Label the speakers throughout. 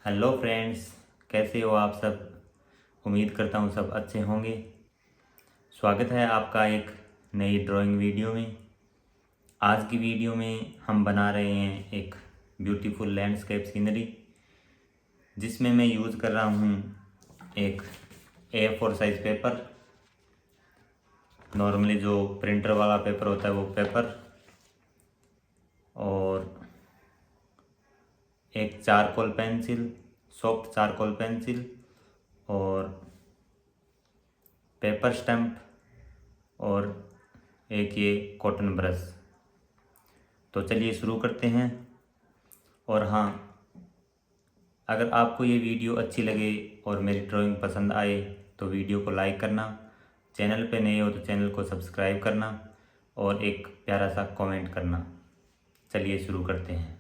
Speaker 1: Hello friends, कैसे हो आप सब। उम्मीद करता हूँ सब अच्छे होंगे। स्वागत है आपका एक नई ड्राइंग वीडियो में। आज की वीडियो में हम बना रहे हैं एक ब्यूटीफुल लैंडस्केप सीनरी, जिसमें मैं यूज़ कर रहा हूँ एक A4 साइज़ पेपर। नॉर्मली जो प्रिंटर वाला पेपर होता है वो पेपर, और एक charcoal pencil, soft charcoal pencil, और पेपर स्टैम्प, और एक ये कॉटन ब्रश। तो चलिए शुरू करते हैं। और हाँ, अगर आपको ये वीडियो अच्छी लगे और मेरी ड्राइंग पसंद आए तो वीडियो को लाइक करना, चैनल पे नए हो तो चैनल को सब्सक्राइब करना और एक प्यारा सा कमेंट करना। चलिए शुरू करते हैं।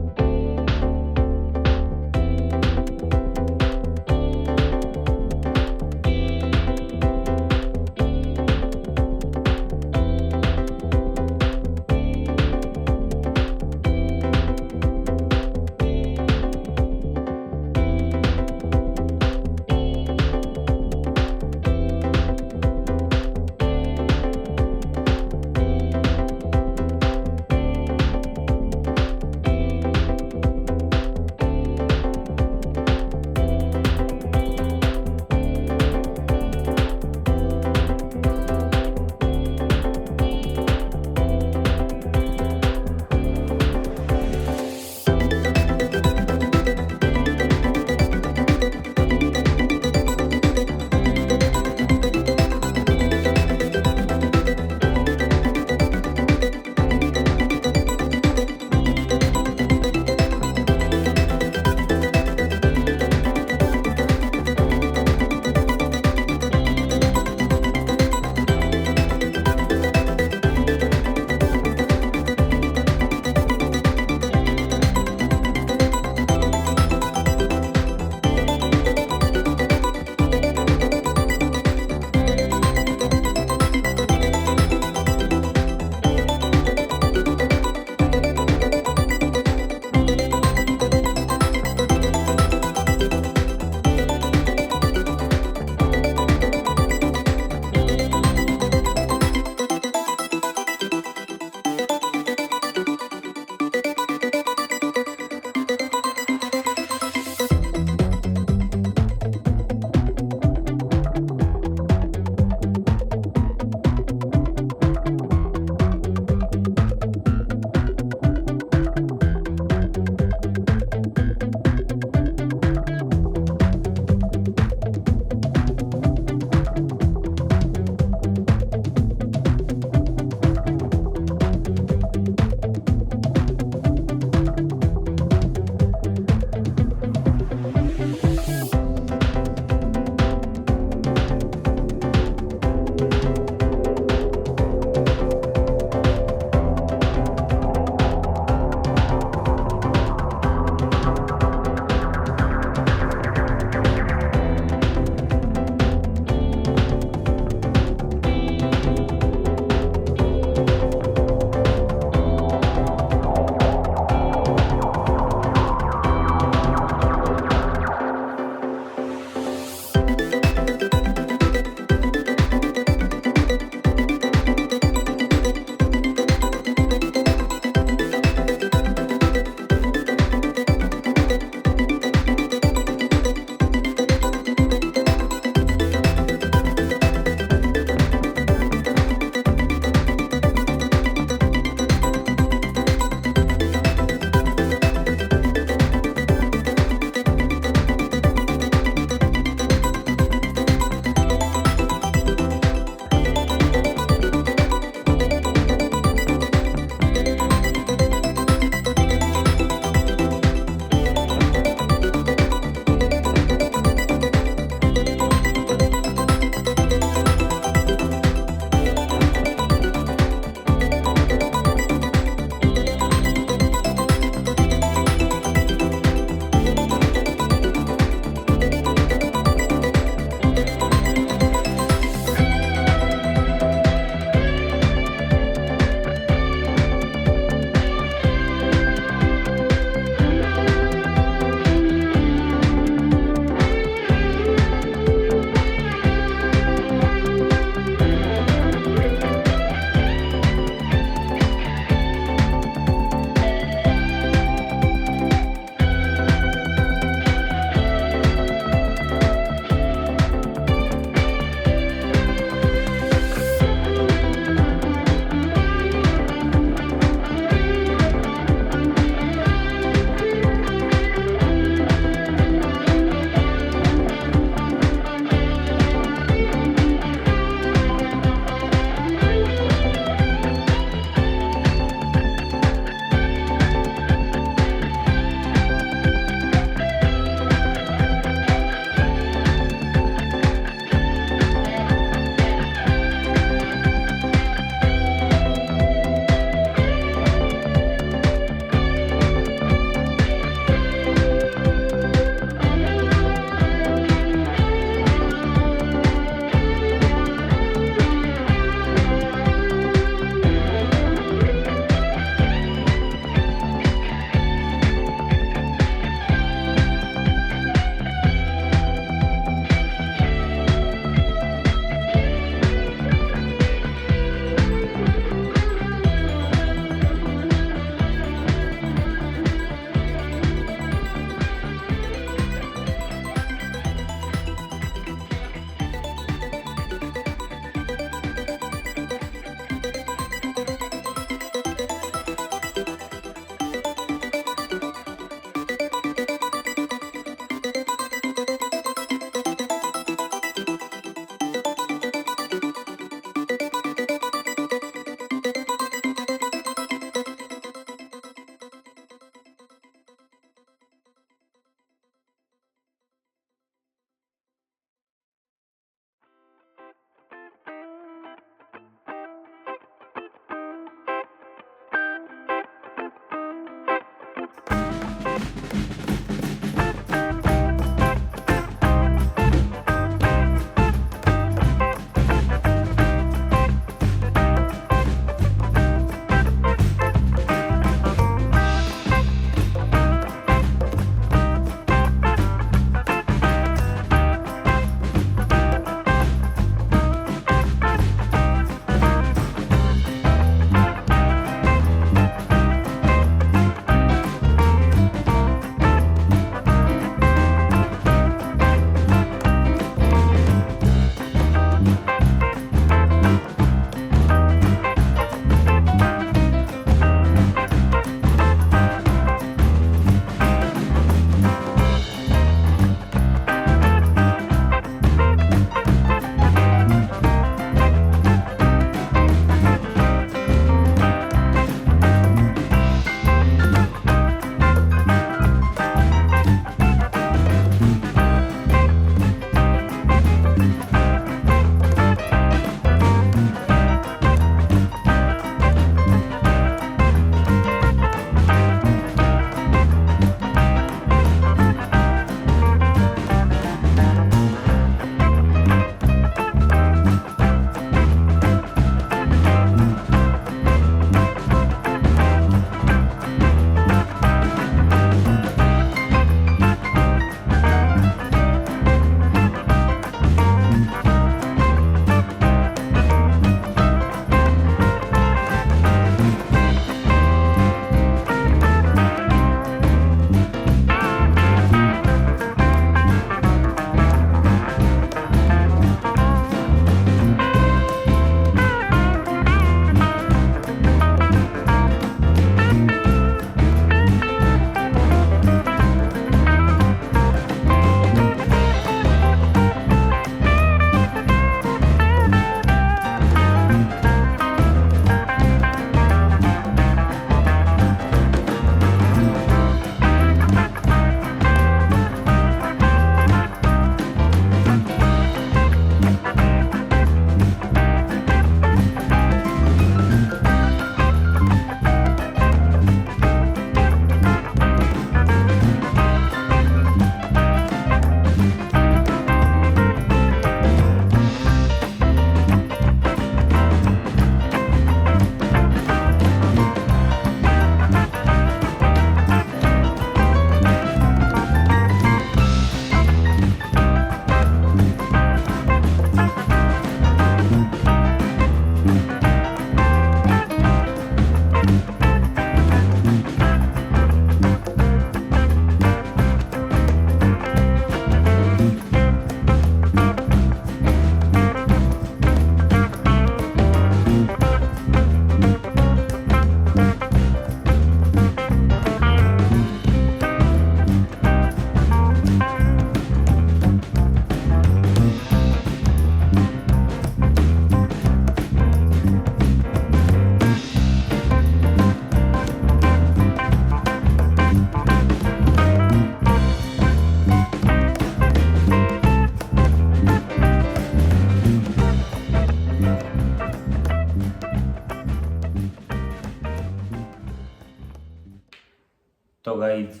Speaker 1: तो गाइज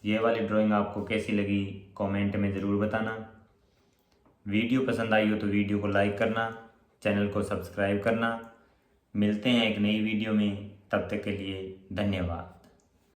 Speaker 1: ये वाली ड्राइंग आपको कैसी लगी कमेंट में ज़रूर बताना। वीडियो पसंद आई हो तो वीडियो को लाइक करना, चैनल को सब्सक्राइब करना। मिलते हैं एक नई वीडियो में, तब तक के लिए धन्यवाद।